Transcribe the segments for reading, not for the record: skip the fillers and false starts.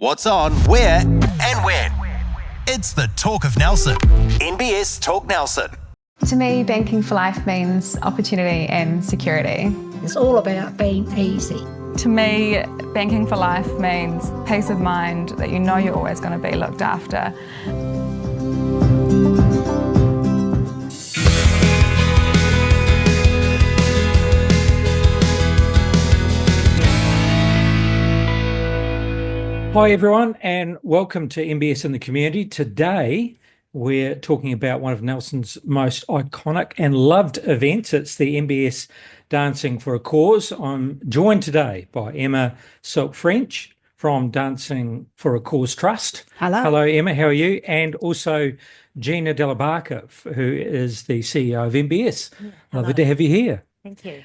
What's on, where, and when. It's the Talk of Nelson. NBS Talk Nelson. To me, banking for life means opportunity and security. It's all about being easy. To me, banking for life means peace of mind that you know you're always going to be looked after. Hi everyone and welcome to NBS in the Community. Today we're talking about one of Nelson's most iconic and loved events. It's the NBS Dancing for a Cause. I'm joined today by Emma Silke French from Dancing for a Cause Trust. Hello. Hello Emma, how are you? And also Gina Dellabarca, who is the CEO of NBS. Lovely to have you here. Thank you.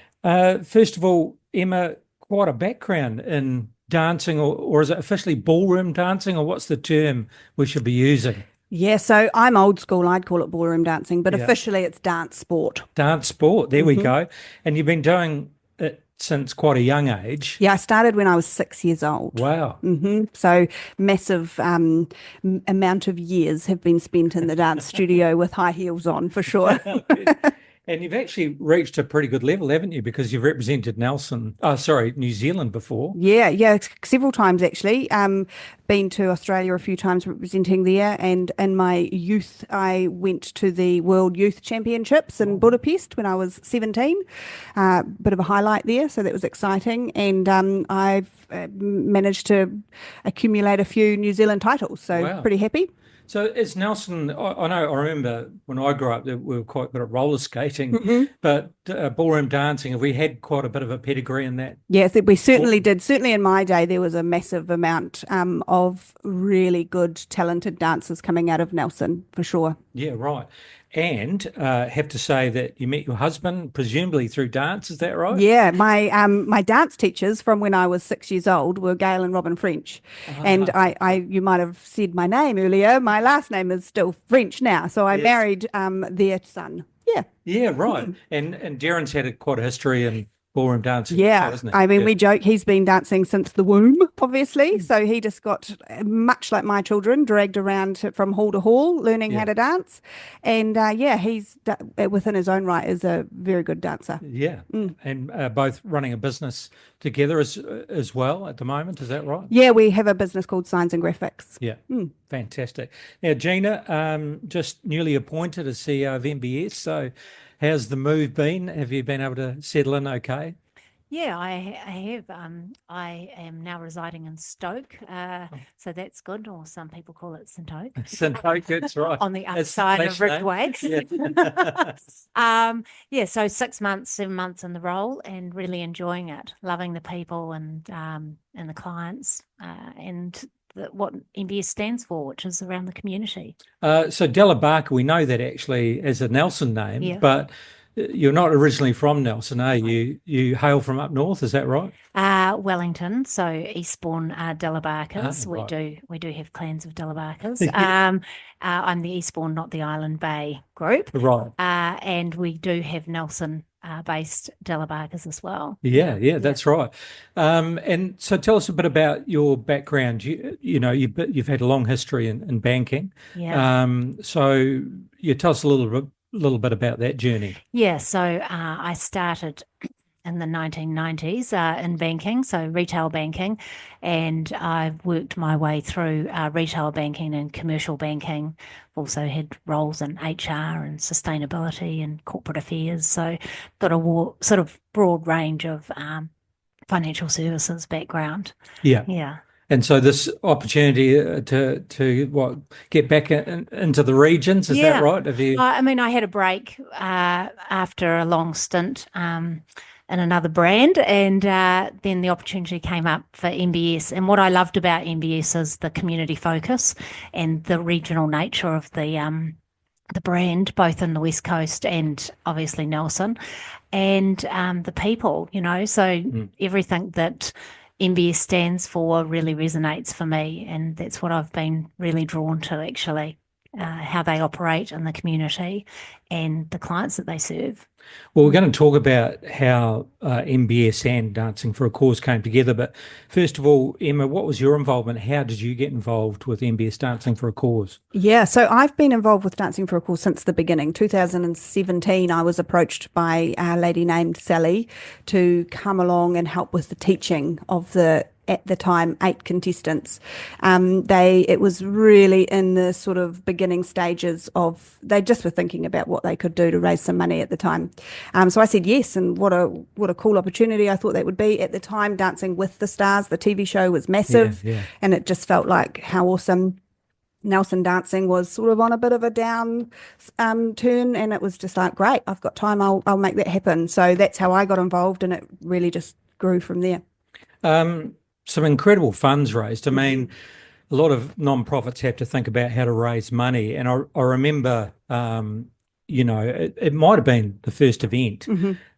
First of all, Emma, quite a background in dancing, or is it officially ballroom dancing, or what's the term we should be using? Yeah, so I'm old school. I'd call it ballroom dancing, but officially it's dance sport. Dance sport, there we go. And you've been doing it since quite a young age. Yeah, I started when I was 6 years old. Wow. So massive amount of years have been spent in the dance studio with high heels on, for sure. And you've actually reached a pretty good level, haven't you? Because you've represented New Zealand before. Yeah, several times actually. Been to Australia a few times representing there, and in my youth I went to the World Youth Championships in Budapest when I was 17. Bit of a highlight there, so that was exciting. And I've managed to accumulate a few New Zealand titles, so pretty happy. So is Nelson, I remember when I grew up that we were quite good at roller skating, but ballroom dancing, have we had quite a bit of a pedigree in that? Yes, we certainly did. Certainly in my day, there was a massive amount of really good, talented dancers coming out of Nelson, for sure. Yeah, right. And have to say that you met your husband presumably through dance, is that right? Yeah, my dance teachers from when I was 6 years old were Gail and Robin French. And I you might have said my name earlier. My last name is still French now, so I married their son. Yeah. Yeah, right. And Darren's had quite a history in ballroom dancing, hasn't he? I mean, we joke he's been dancing since the womb, obviously. So he just got, much like my children, dragged around from hall to hall, learning how to dance. And he's within his own right is a very good dancer. Yeah, and both running a business together as well at the moment. Is that right? Yeah, we have a business called Signs and Graphics. Yeah, fantastic. Now, Gina, just newly appointed as CEO of NBS. So how's the move been? Have you been able to settle in okay? Yeah, I have. I am now residing in Stoke, so that's good, or some people call it St Oak. St Oak, that's right. On the other side of Ridgeway. So 6 months, 7 months in the role, and really enjoying it, loving the people and the clients, and what NBS stands for, which is around the community. So Dellabarca, we know that actually as a Nelson name, but you're not originally from Nelson, are you? You hail from up north, is that right? Wellington, so Eastbourne Dellabarcas. We do have clans of Dellabarcas. I'm the Eastbourne, not the Island Bay group. Right. And we do have Nelson based Dellabarcas as well. Yeah, that's right. And so tell us a bit about your background. You've had a long history in banking. Yeah. So you tell us a little bit about that journey. Yeah, so I started in the 1990s in banking, so retail banking, and I've worked my way through retail banking and commercial banking. I've also had roles in HR and sustainability and corporate affairs, so got a sort of broad range of financial services background. Yeah. And so this opportunity to get back into the regions, is that right? I had a break after a long stint in another brand, and then the opportunity came up for NBS. And what I loved about NBS is the community focus and the regional nature of the brand, both in the West Coast and obviously Nelson, and the people, so everything that NBS stands for really resonates for me, and that's what I've been really drawn to, actually. how they operate in the community and the clients that they serve. Well, we're going to talk about how NBS and Dancing for a Cause came together. But first of all, Emma, what was your involvement? How did you get involved with NBS Dancing for a Cause? Yeah, so I've been involved with Dancing for a Cause since the beginning. 2017, I was approached by a lady named Sally to come along and help with the teaching of the, at the time, 8 contestants. It was really in the sort of beginning stages of, they just were thinking about what they could do to raise some money at the time. So I said yes, and what a cool opportunity I thought that would be. At the time, Dancing with the Stars, the TV show, was massive, and it just felt like how awesome. Nelson Dancing was sort of on a bit of a down turn, and it was just like, great, I've got time, I'll make that happen. So that's how I got involved, and it really just grew from there. Some incredible funds raised. I mean, a lot of non-profits have to think about how to raise money. And I remember, it might have been the first event,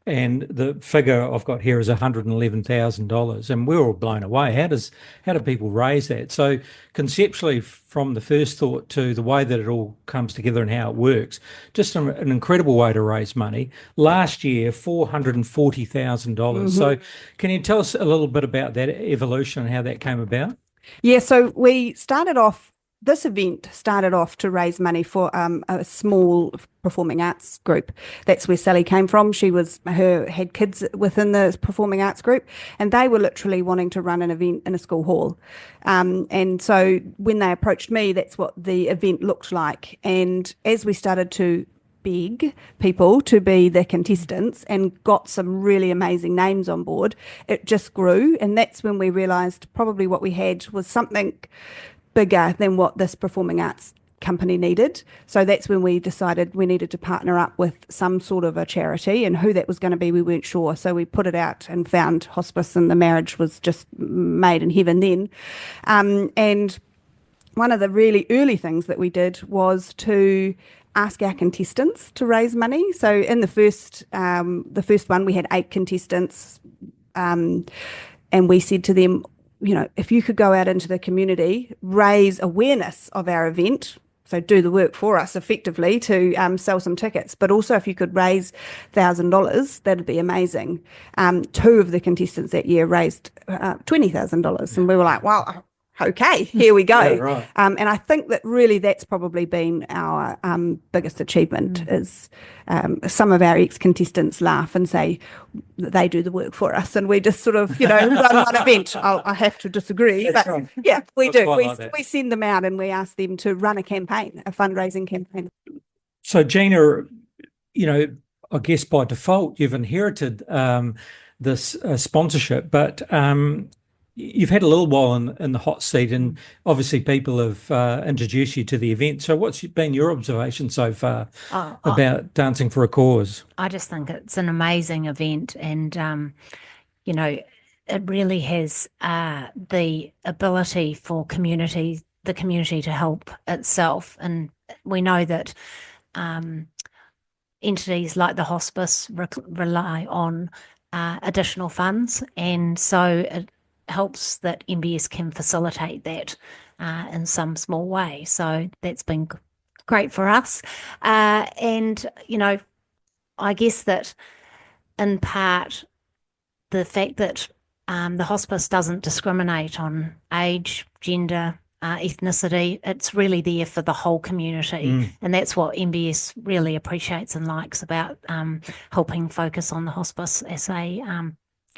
and the figure I've got here is $111,000, and we were all blown away. How do people raise that? So conceptually, from the first thought to the way that it all comes together and how it works, just an incredible way to raise money. Last year, $440,000. So can you tell us a little bit about that evolution and how that came about? Yeah, so this event started off to raise money for a small performing arts group. That's where Sally came from. She had kids within the performing arts group, and they were literally wanting to run an event in a school hall. And so when they approached me, that's what the event looked like. And as we started to beg people to be the contestants and got some really amazing names on board, it just grew. And that's when we realised probably what we had was something bigger than what this performing arts company needed. So that's when we decided we needed to partner up with some sort of a charity, and who that was going to be, we weren't sure. So we put it out and found hospice, and the marriage was just made in heaven then. And one of the really early things that we did was to ask our contestants to raise money. So in the first one, we had 8 contestants, and we said to them, if you could go out into the community, raise awareness of our event, so do the work for us effectively to sell some tickets, but also if you could raise $1,000, that'd be amazing. 2 of the contestants that year raised $20,000, and we were like, well, okay, here we go. Yeah, right. And I think that really that's probably been our biggest achievement is some of our ex-contestants laugh and say that they do the work for us, and we just sort of, run one event. I have to disagree, That's but right. yeah, we That's do. quite like that. We send them out and we ask them to run a campaign, a fundraising campaign. So Gina, I guess by default you've inherited this sponsorship, but you've had a little while in the hot seat, and obviously people have introduced you to the event. So what's been your observation so far about Dancing for a Cause? I just think it's an amazing event, and it really has the ability for the community to help itself. And we know that entities like the hospice rely on additional funds, and so it helps that NBS can facilitate that in some small way. So that's been great for us. And, I guess that in part, the fact that the hospice doesn't discriminate on age, gender, ethnicity, it's really there for the whole community. And that's what NBS really appreciates and likes about helping focus on the hospice as a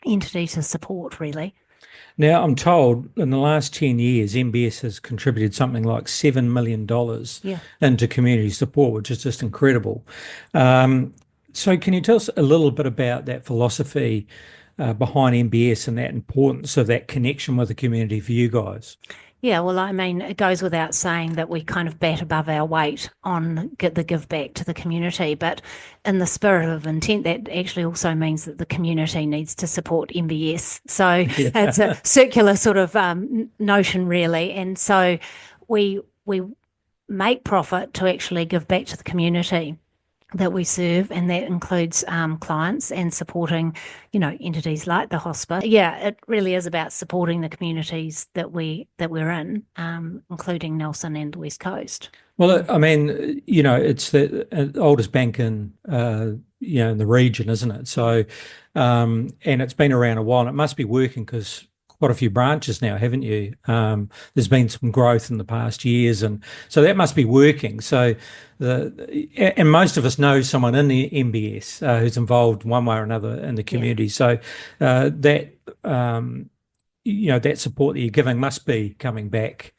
entity to support, really. Now, I'm told in the last 10 years, NBS has contributed something like $7 million into community support, which is just incredible. So can you tell us a little bit about that philosophy behind NBS and that importance of that connection with the community for you guys? Yeah, well, I mean, it goes without saying that we kind of bat above our weight on the give back to the community, but in the spirit of intent, that actually also means that the community needs to support NBS. So it's a circular sort of notion, really. And so we make profit to actually give back to the community. that we serve, and that includes clients and supporting, entities like the hospice. Yeah, it really is about supporting the communities that we're in, including Nelson and the West Coast. Well, I mean, it's the oldest bank in in the region, isn't it? So, and it's been around a while, and it must be working because quite a few branches now, haven't you? There's been some growth in the past years, and so that must be working. So, and most of us know someone in the NBS who's involved one way or another in the community. So that that support that you're giving must be coming back.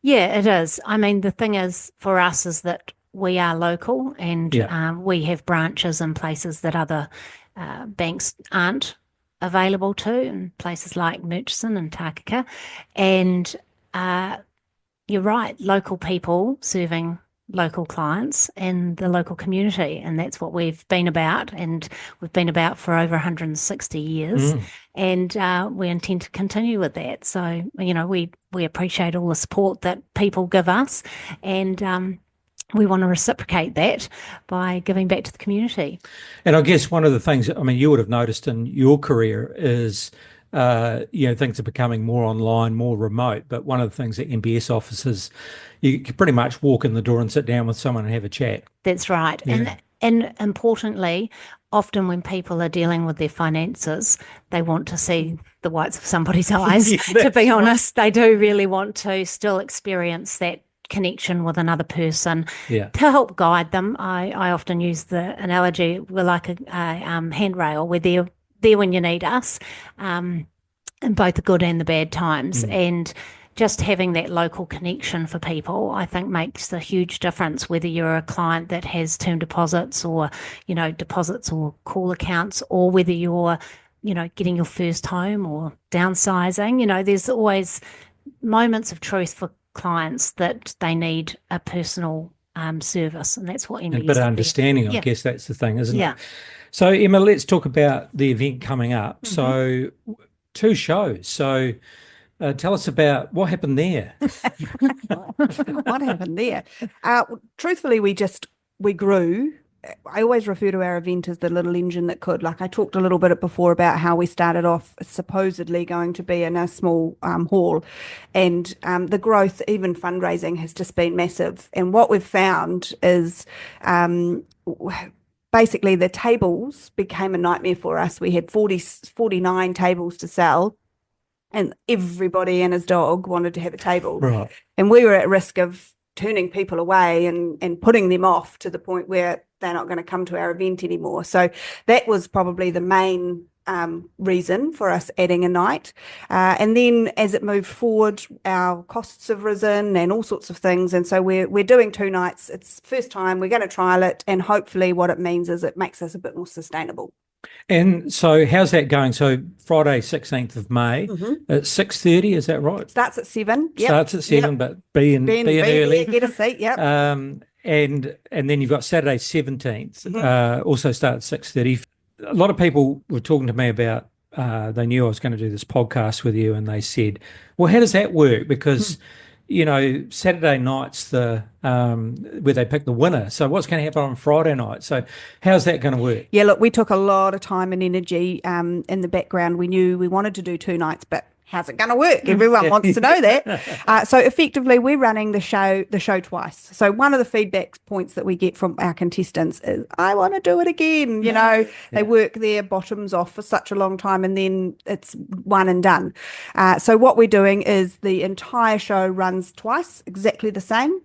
Yeah, it is. I mean, the thing is for us is that we are local, and we have branches in places that other banks aren't available to, in places like Murchison and Takaka. And you're right, local people serving local clients and the local community, and that's what we've been about, and we've been about for over 160 years, and we intend to continue with that. So we appreciate all the support that people give us, and we want to reciprocate that by giving back to the community. And I guess one of the things, I mean, you would have noticed in your career is things are becoming more online, more remote. But one of the things that NBS offers is you can pretty much walk in the door and sit down with someone and have a chat. That's right. Yeah. And importantly, often when people are dealing with their finances, they want to see the whites of somebody's eyes. To be honest, they do really want to still experience that connection with another person to help guide them. I often use the analogy, we're like a handrail. We're there when you need us, in both the good and the bad times. And just having that local connection for people, I think, makes a huge difference, whether you're a client that has term deposits or, deposits or call accounts, or whether you're, getting your first home or downsizing. There's always moments of truth for clients that they need a personal service, and that's what NBS is. A bit of understanding, I guess that's the thing, isn't it? So, Emma, let's talk about the event coming up. So, 2 shows. So, tell us about what happened there. What happened there? Truthfully, we grew. I always refer to our event as the little engine that could. Like I talked a little bit before about how we started off supposedly going to be in a small hall, and the growth, even fundraising, has just been massive. And what we've found is basically the tables became a nightmare for us. We had 49 tables to sell, and everybody and his dog wanted to have a table. Right. And we were at risk of turning people away and putting them off to the point where they're not going to come to our event anymore. So that was probably the main reason for us adding a night. And then as it moved forward, our costs have risen and all sorts of things. And so we're doing 2 nights. It's first time. We're going to trial it. And hopefully what it means is it makes us a bit more sustainable. And so how's that going? So Friday, 16th of May at 6:30, is that right? Starts at 7. Yep. Starts at 7, but be in early. Yeah, get a seat, yep. And then you've got Saturday, 17th, also starts at 6:30. A lot of people were talking to me about, they knew I was going to do this podcast with you, and they said, well, how does that work? Because, Saturday night's where they pick the winner. So what's going to happen on Friday night? So how's that going to work? Yeah, look, we took a lot of time and energy in the background. We knew we wanted to do 2 nights, but how's it going to work? Everyone wants to know that. So effectively, we're running the show twice. So one of the feedback points that we get from our contestants is, I want to do it again. They work their bottoms off for such a long time, and then it's one and done. So what we're doing is the entire show runs twice, exactly the same.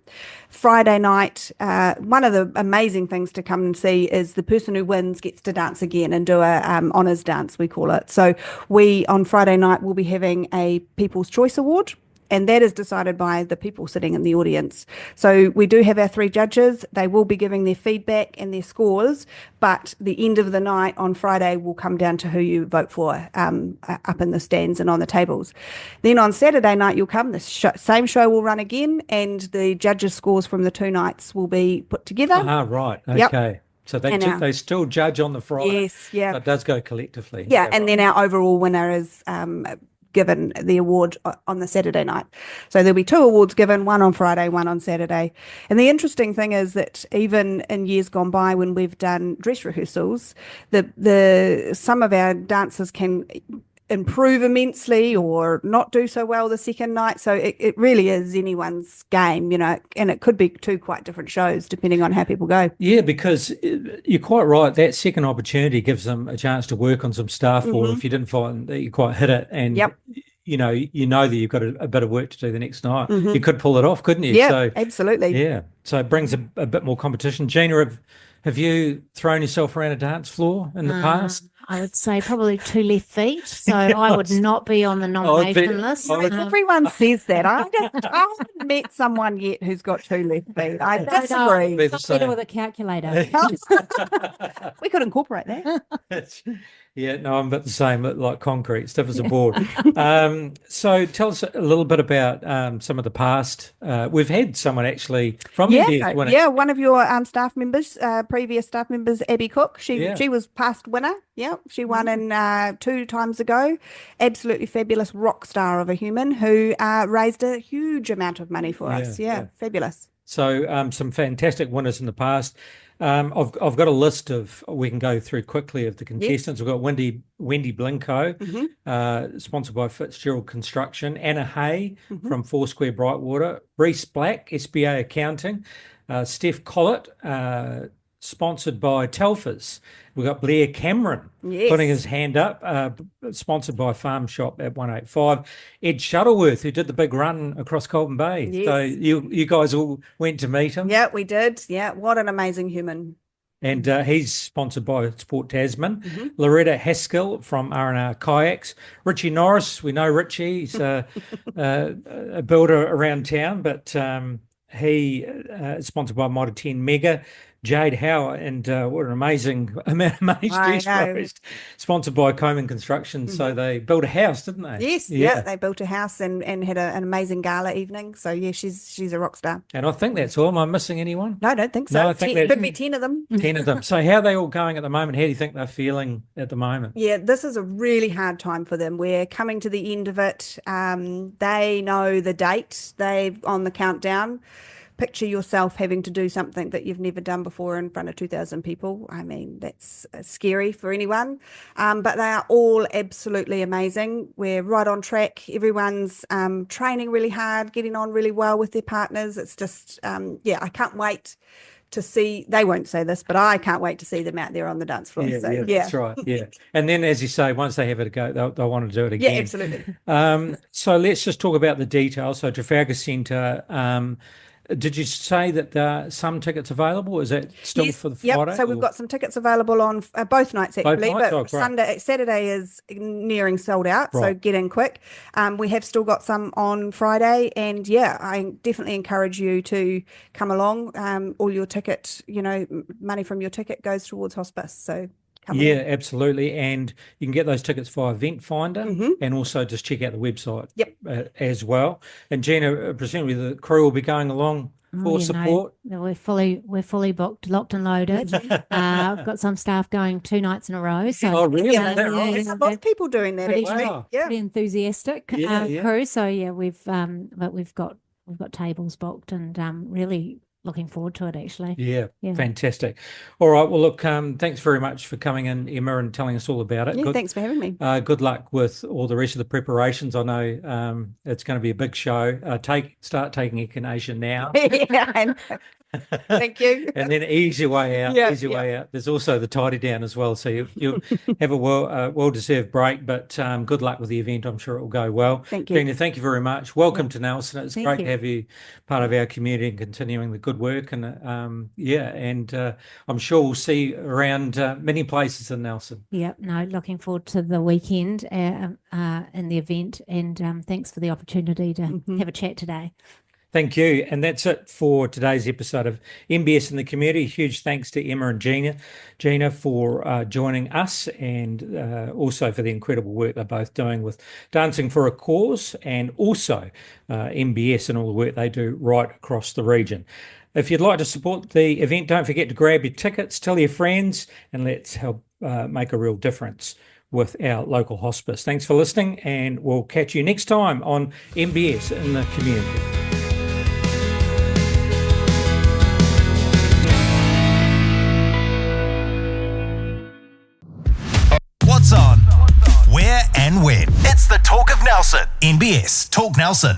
Friday night, one of the amazing things to come and see is the person who wins gets to dance again and do a honours dance, we call it. So we, on Friday night, will be having a People's Choice Award, and that is decided by the people sitting in the audience. So we do have our 3 judges. They will be giving their feedback and their scores, but the end of the night on Friday will come down to who you vote for up in the stands and on the tables. Then on Saturday night, you'll come, the same show will run again, and the judges' scores from the 2 nights will be put together. Right, okay. Yep. So they still judge on the Friday. Yes, yeah. But it does go collectively. Yeah, and then our overall winner is given the award on the Saturday night. So there'll be 2 awards given, one on Friday, one on Saturday. And the interesting thing is that even in years gone by when we've done dress rehearsals, some of our dancers can improve immensely or not do so well the second night. So it really is anyone's game, and it could be 2 quite different shows depending on how people go. Yeah, because you're quite right. That second opportunity gives them a chance to work on some stuff, or if you didn't find that you quite hit it, and you know that you've got a bit of work to do the next night. You could pull it off, couldn't you? Yeah, so, absolutely. Yeah, so it brings a bit more competition. Gina, have you thrown yourself around a dance floor in the past? I would say probably 2 left feet, so I would not be on the nomination list. Everyone says that. I haven't met someone yet who's got 2 left feet. I disagree. It's better with a calculator. We could incorporate that. Yeah, no, I'm about the same, like concrete, stiff as a board. So tell us a little bit about some of the past. We've had someone actually from India win it. Yeah, one of your staff members, previous staff members, Abby Cook, she was past winner. Yeah, she won in 2 times ago. Absolutely fabulous rock star of a human who raised a huge amount of money for us. Yeah, fabulous. So some fantastic winners in the past. I've got a list we can go through quickly of the contestants. We've got Wendy Blinko, sponsored by Fitzgerald Construction, Anna Hay from Foursquare Brightwater, Reese Black, SBA Accounting, Steph Collett, sponsored by Telfers. We've got Blair Cameron putting his hand up, sponsored by Farm Shop at 185. Ed Shuttleworth, who did the big run across Colton Bay. Yes. So you guys all went to meet him? Yeah, we did. Yeah, what an amazing human. And he's sponsored by Sport Tasman. Loretta Haskell from R&R Kayaks. Richie Norris, we know Richie. He's a builder around town, but he is sponsored by Mitre 10 Mega. Jade Howe, and what an amazing amount of money she's raised. Sponsored by Coleman Construction. So they built a house, didn't they? Yes, they built a house and had an amazing gala evening. So yeah, she's a rock star. And I think that's all. Am I missing anyone? No, I don't think so. No, I think that could be 10 of them. 10 of them. So how are they all going at the moment? How do you think they're feeling at the moment? Yeah, this is a really hard time for them. We're coming to the end of it. They know the date. They've on the countdown. Picture yourself having to do something that you've never done before in front of 2,000 people. I mean, that's scary for anyone, but they are all absolutely amazing. We're right on track. Everyone's training really hard, getting on really well with their partners. It's just, I can't wait to see, they won't say this, but I can't wait to see them out there on the dance floor. That's right. Yeah. And then, as you say, once they have it a go, they'll want to do it again. Yeah, absolutely. So let's just talk about the details. So Trafalgar Centre, did you say that there are some tickets available? Is that still for the Friday? So we've got some tickets available on both nights actually, but Saturday is nearing sold out, so get in quick. We have still got some on Friday, and I definitely encourage you to come along. All your ticket, money from your ticket goes towards hospice, so absolutely. And you can get those tickets via Eventfinda and also just check out the website as well. And Gina, presumably the crew will be going along for support. We're fully booked, locked and loaded. I've got some staff going 2 nights in a row. So really? There's a lot of people doing that actually. Wow. Pretty enthusiastic crew. So we've got tables booked and really looking forward to it actually. Yeah, fantastic. All right, well look, thanks very much for coming in, Emma, and telling us all about it. Thanks for having me. Good luck with all the rest of the preparations. I know it's going to be a big show. Start taking echinacea now. Thank you. And then ease your way out. Way out. There's also the tidy down as well, so you'll have a well-deserved break. But good luck with the event. I'm sure it will go well. Thank you, Gina. Thank you very much. Welcome to Nelson. It's great to have you part of our community and continuing the good work. And I'm sure we'll see you around many places in Nelson. Looking forward to the weekend in the event, and thanks for the opportunity to have a chat today. Thank you. And that's it for today's episode of NBS in the Community. Huge thanks to Emma and Gina for joining us, and also for the incredible work they're both doing with Dancing for a Cause, and also NBS and all the work they do right across the region. If you'd like to support the event, don't forget to grab your tickets, tell your friends, and let's help make a real difference. with our local hospice. Thanks for listening, and we'll catch you next time on NBS in the Community. What's on? Where and when? It's the Talk of Nelson. NBS Talk Nelson.